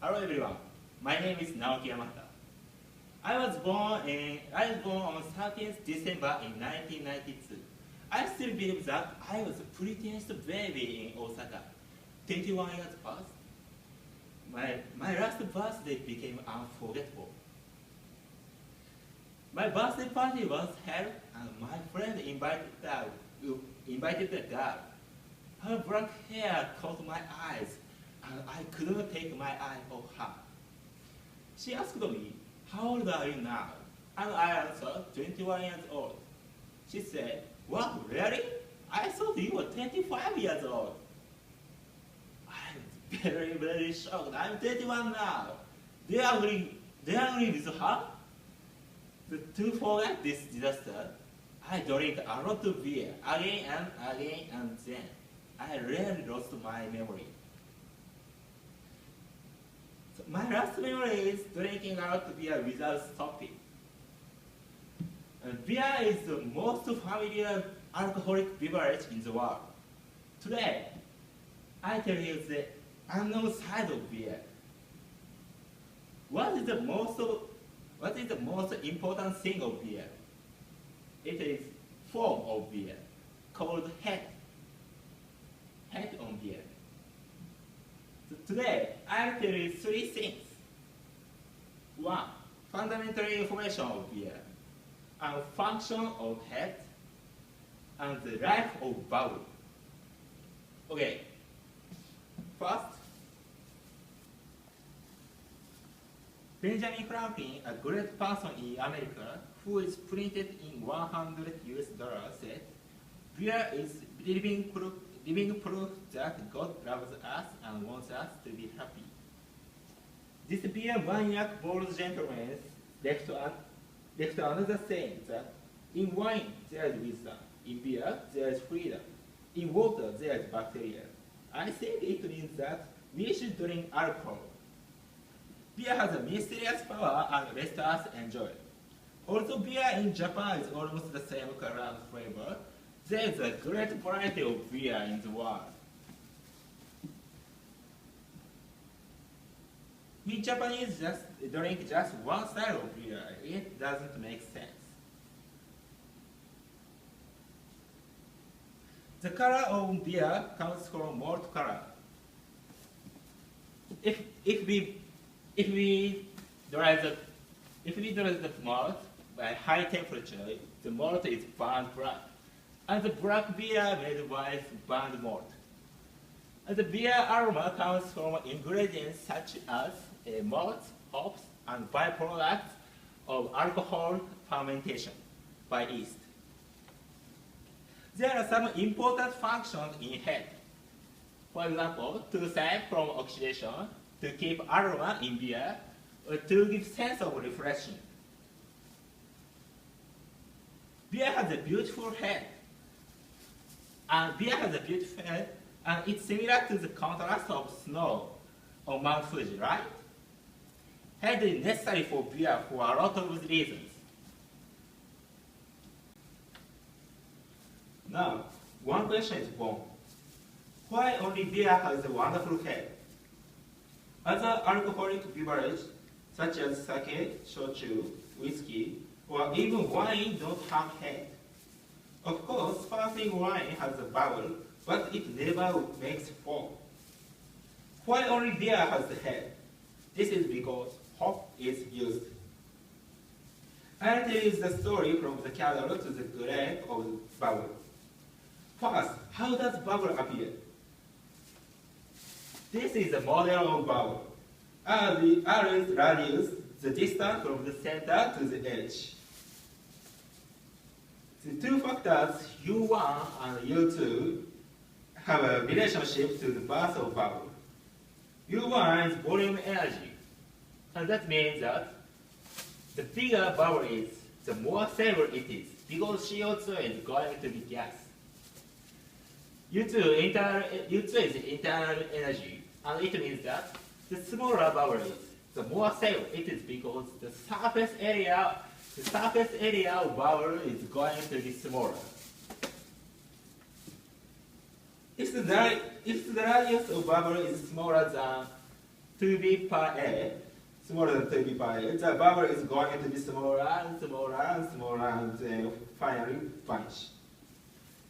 Hello everyone, my name is Naoki Yamahata. I was born on 13th December in 1992. I still believe that I was the prettiest baby in Osaka. 21 years passed. My last birthday became unforgettable. My birthday party was held and my friend invited a girl. Her black hair caught my eyes and I couldn't take my eye off her. She asked me, "How old are you now?" And I answered, 21 years old. She said, "What, really? I thought you were 25 years old." I was very, very shocked. I'm 21 now. Do you agree with her? To forget this disaster, I drank a lot of beer again and then. I really lost my memory. So my last memory is drinking a lot of beer without stopping. Beer is the most familiar alcoholic beverage in the world. Today, I tell you the unknown side of beer. What is the most important thing of beer? It is form of beer, called head on beer. So today, I'll tell you three things. One, fundamental information of beer, and function of head, and the life of bubble. Okay, first, Benjamin Franklin, a great person in America who is printed in $100 said, "Beer is living proof that God loves us and wants us to be happy." This beer maniac bold gentleman left another saying that in wine there is wisdom, in beer there is freedom, in water there is bacteria. I think it means that we should drink alcohol. Beer has a mysterious power and lets us enjoy. Although beer in Japan is almost the same color and flavor, there is a great variety of beer in the world. We Japanese drink just one style of beer. It doesn't make sense. The color of beer comes from malt color. If we dry the malt by high temperature, the malt is burned black. And the black beer made by burned malt. And the beer aroma comes from ingredients such as malt, hops, and byproducts of alcohol fermentation by yeast. There are some important functions in head. For example, to save from oxidation, to keep aroma in beer, or to give sense of refreshing. Beer has a beautiful head. And beer has a beautiful head, and it's similar to the contrast of snow on Mount Fuji, right? Head is necessary for beer for a lot of reasons. Now, one question is born. Why only beer has a wonderful head? Other alcoholic beverages, such as sake, shochu, whiskey, or even wine don't have head. Of course, sparkling wine has a bubble, but it never makes foam. Why only beer has the head? This is because hop is used. I'll tell you the story from the candle to the grape of the bubble. First, how does bubble appear? This is a model of bubble. R is radius, the distance from the center to the edge. The two factors, U1 and U2, have a relationship to the birth of bubble. U1 is volume energy, and that means that the bigger bubble is, the more stable it is, because CO2 is going to be gas. U2 is internal energy, and it means that the smaller bubble is, the more stable it is, because the surface area of bubble is going to be smaller. If the radius of bubble is smaller than 2B per A, smaller than 2B per A, the bubble is going to be smaller and smaller and smaller and then finally vanish.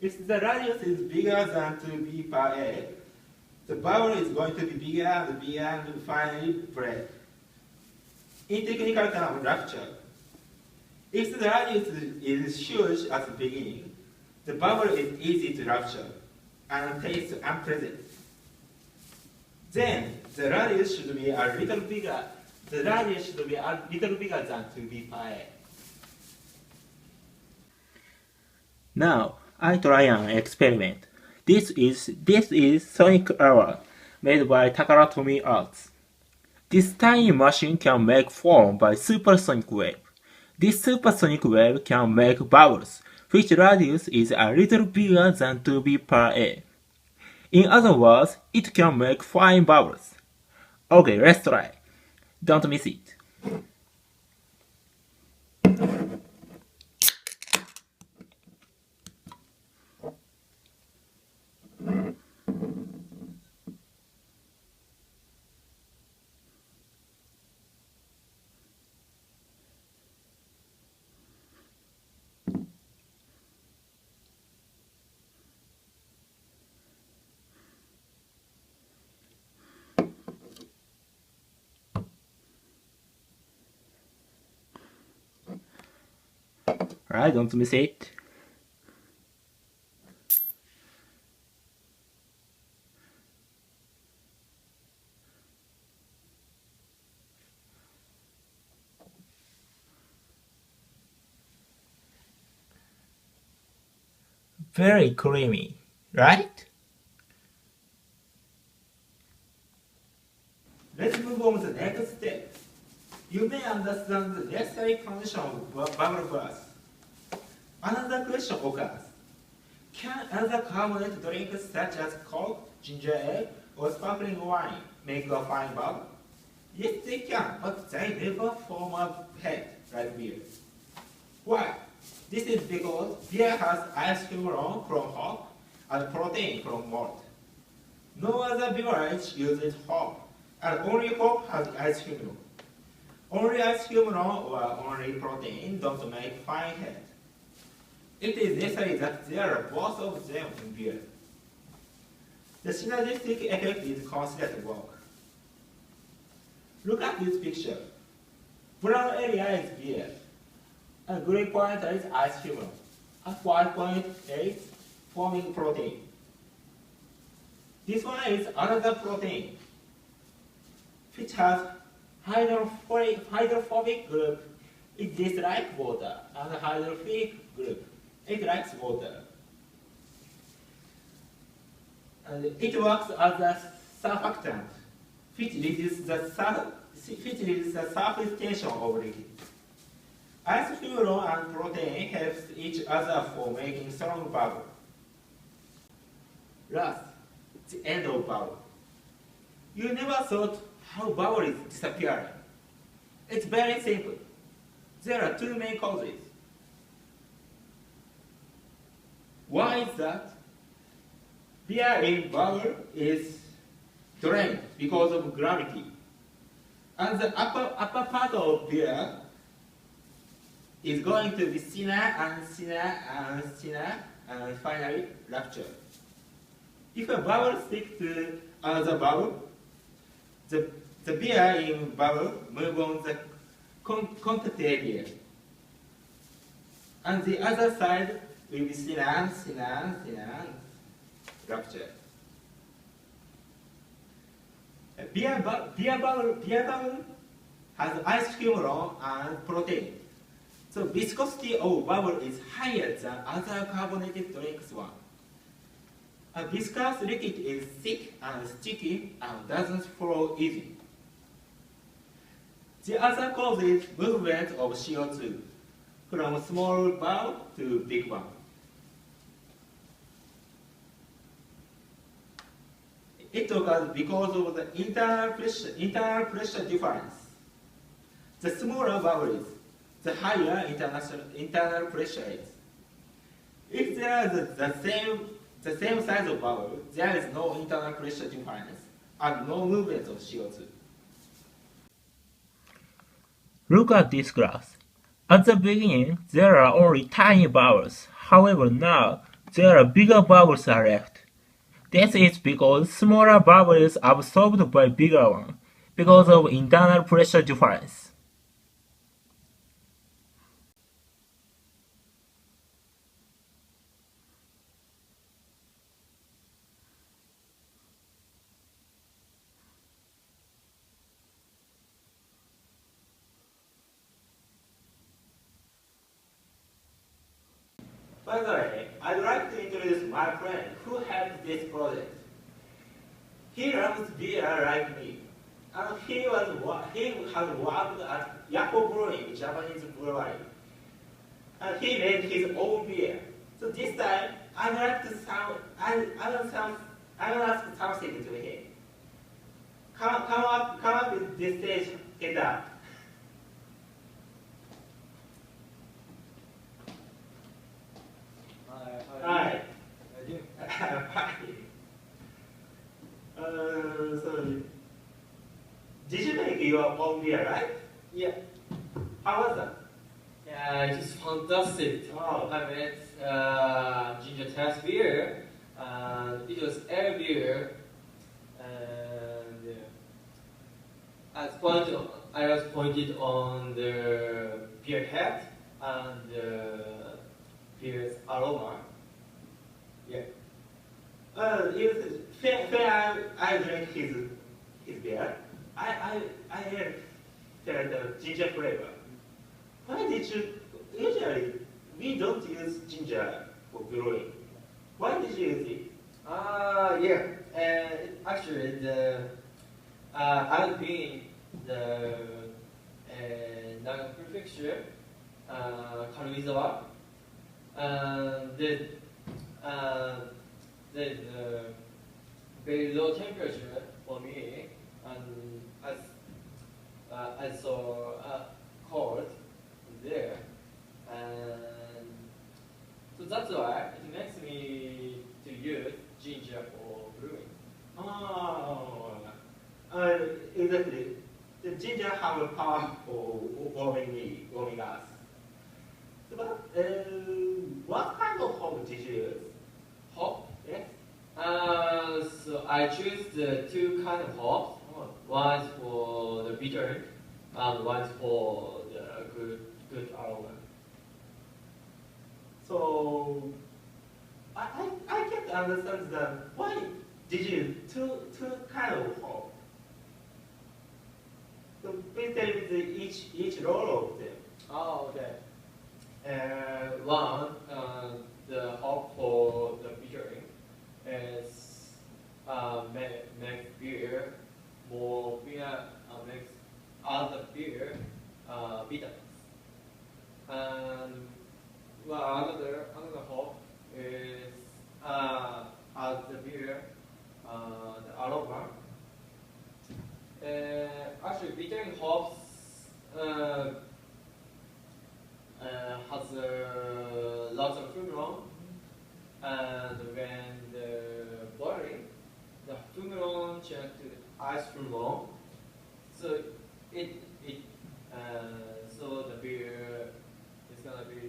If the radius is bigger than 2B per A, the bubble is going to be bigger and bigger and finally break. In technical terms, rupture. If the radius is huge at the beginning, the bubble is easy to rupture and tastes unpleasant. Then the radius should be a little bigger. The radius should be a little bigger than 2B per A. Now I try an experiment. This is Sonic Hour, made by Takaratomi Arts. This tiny machine can make foam by supersonic wave. This supersonic wave can make bubbles, which radius is a little bigger than 2B per A. In other words, it can make fine bubbles. Okay, let's try. Don't miss it. Alright, don't miss it. Very creamy, right? Let's move on to the next step. You may understand the necessary condition of bubble burst. Another question occurs. Can other carbonated drinks such as Coke, ginger ale, or sparkling wine make a fine bubble? Yes, they can, but they never form a head like beer. Why? This is because beer has isochron from hop and protein from malt. No other beverage uses hop, and only hop has isochron. Only isochron or only protein don't make fine head. It is necessary that there are both of them in beer. The synergistic effect is considered work. Look at this picture. Brown area is beer, and green point is isochron, and white point is forming protein. This one is another protein, which has hydrophobic group. It dislikes water, and hydrophobic group. It likes water. And it works as a surfactant, which reduces the surface tension of liquid. Isochron and protein helps each other for making strong bubble. Last, the end of bubble. You never thought how bubble is disappearing. It's very simple. There are two main causes. Why is that? Beer in bubble is drained because of gravity. And the upper part of beer is going to be thinner and thinner and thinner and finally rupture. If a bubble sticks to another bubble, the beer in bubble moves on the contact area. And the other side will be thinner and thinner and thinner and rupture. A beer bubble has isochron and protein. So viscosity of bubble is higher than other carbonated drinks one. A viscous liquid is thick and sticky and doesn't flow easily. The other cause is movement of CO2 from small bubble to big one. It occurs because of the internal pressure difference. The smaller bubble is, the higher internal pressure is. If there is the same size of bubble, there is no internal pressure difference and no movement of CO2. Look at this glass. At the beginning, there are only tiny bubbles. However, now there are bigger bubbles are left. This is because smaller bubbles absorbed by bigger one because of internal pressure difference. By the way, I'd like to introduce my friend who helped this project. He loves beer like me. And he has worked at Yako Brewing, Japanese brewery. And he made his own beer. So this time, I'd like to I will ask something to him. Come up with this stage, get up. Hi. So, did you make your own beer, right? Yeah, How was that? it's fantastic. Oh. I made ginger test beer, and it was air beer, and I was pointed on the beer head and the beer's aroma. Yeah. When I drank his beer, I felt the ginger flavor. Why did you? Usually, we don't use ginger for brewing. Why did you use it? Yeah. Actually, I've been the Naga Prefecture, Karuizawa, and there's very low temperature for me, and I saw cold there, and so that's why it makes me to use ginger for brewing. Oh, exactly. The ginger have a power for warming us. But what kind of hop did you use? Hop? Yes. So I choose the two kind of hops. One is for the bitter, and one is for the good aroma. So I can't understand that. Why did you two kind of hop? So please tell me each role of them. Oh, okay. One, the hop for the bittering is make beer more beer, makes other beer bitterness. And another hop is add the beer the aroma. Actually, bittering hops has lots of fumeron, and when the boiling, the fumeron changes to ice fumeron, so so the beer is gonna be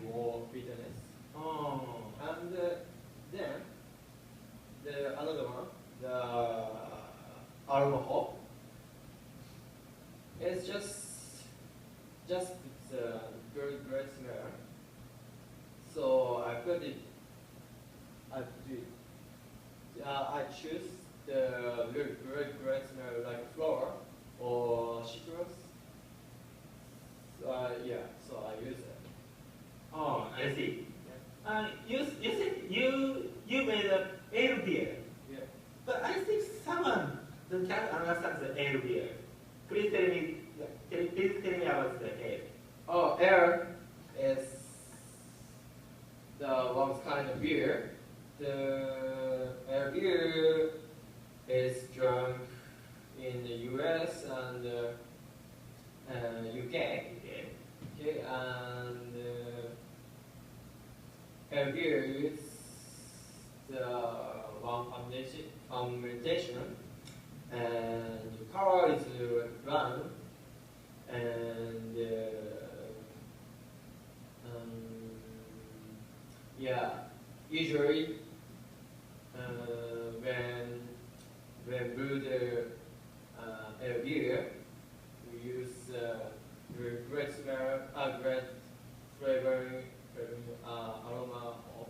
more bitterness. Oh. And then another one, the aroma hop, it's just it's a very great smell. So I put it. I choose the very great smell like flower or citrus. Yeah, so I use it. Oh, I see. You said you made a ale beer, Yeah. but I think someone can't understand the ale beer. Please tell me about the ale. Oh, air is the one kind of beer. The air beer is drunk in the US and UK. Okay, and air beer is the one fermentation, and the color is brown, and yeah, usually when brew the beer, we use great smell, great flavoring, aroma of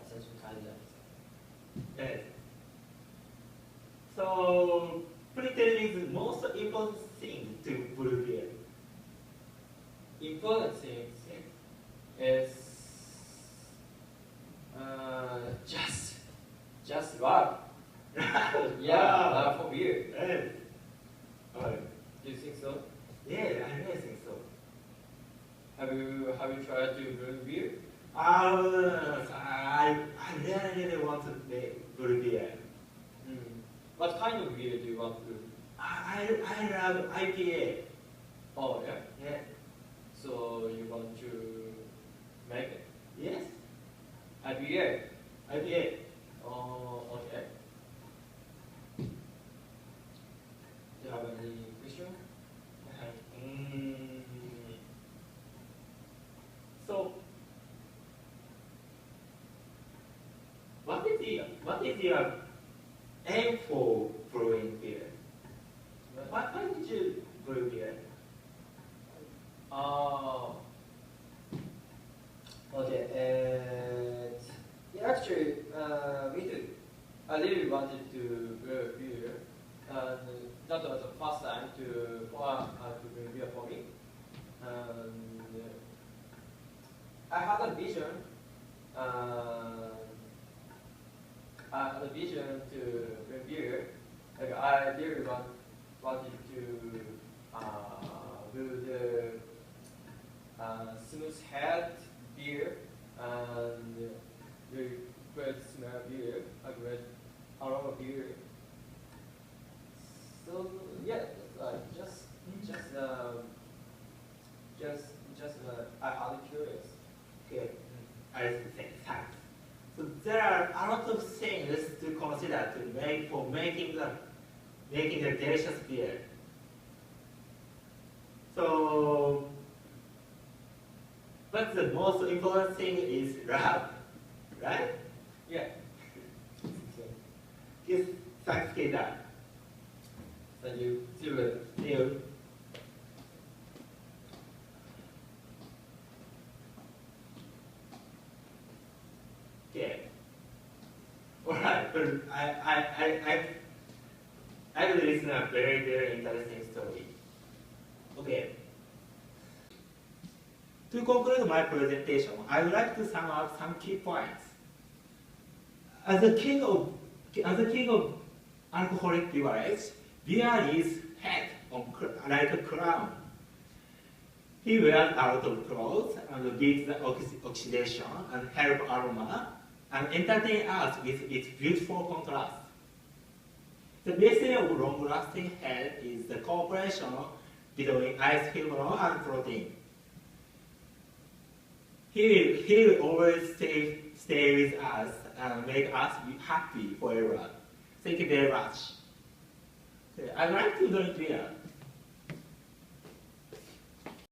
such kind of. Yes. So, pre-telling is the most important thing to brew beer. Important thing is just love. Yeah, for beer. Yes. Do you think so? Yeah, I really think so. Have you tried to brew beer? I really want to brew beer. What kind of beer do you want to brew? I love IPA. Oh yeah. Yeah. So you want to make it? Yes. IPA. IPA. Oh, okay. Do you have any question? So, what is your aim for brewing beer? Why did you brew beer? Okay. And yeah, actually, me too. I really wanted to brew beer, and that was the first time to brew beer for me. And I had a vision. I had a vision to brew beer. Like I really wanted to brew the smooth head beer and really great smell beer, a great aroma beer. So yeah, I had curious. Okay. I think thanks. So there are a lot of things to consider to making the delicious beer. So, but the most important thing is love, right? Yeah. Yes, thanks, Keita. Thank you. See you later. See you. Okay. Alright, but I will listen a very, very interesting story. Okay. To conclude my presentation, I would like to sum up some key points. As a king of alcoholic beverage, beer is head like a crown. He wears out of clothes and beats the oxidation and help aroma and entertain us with its beautiful contrast. The basis of long-lasting health is the cooperation between isohydron and protein. He will always stay with us and make us happy forever. Thank you very much. Okay, I like to drink beer.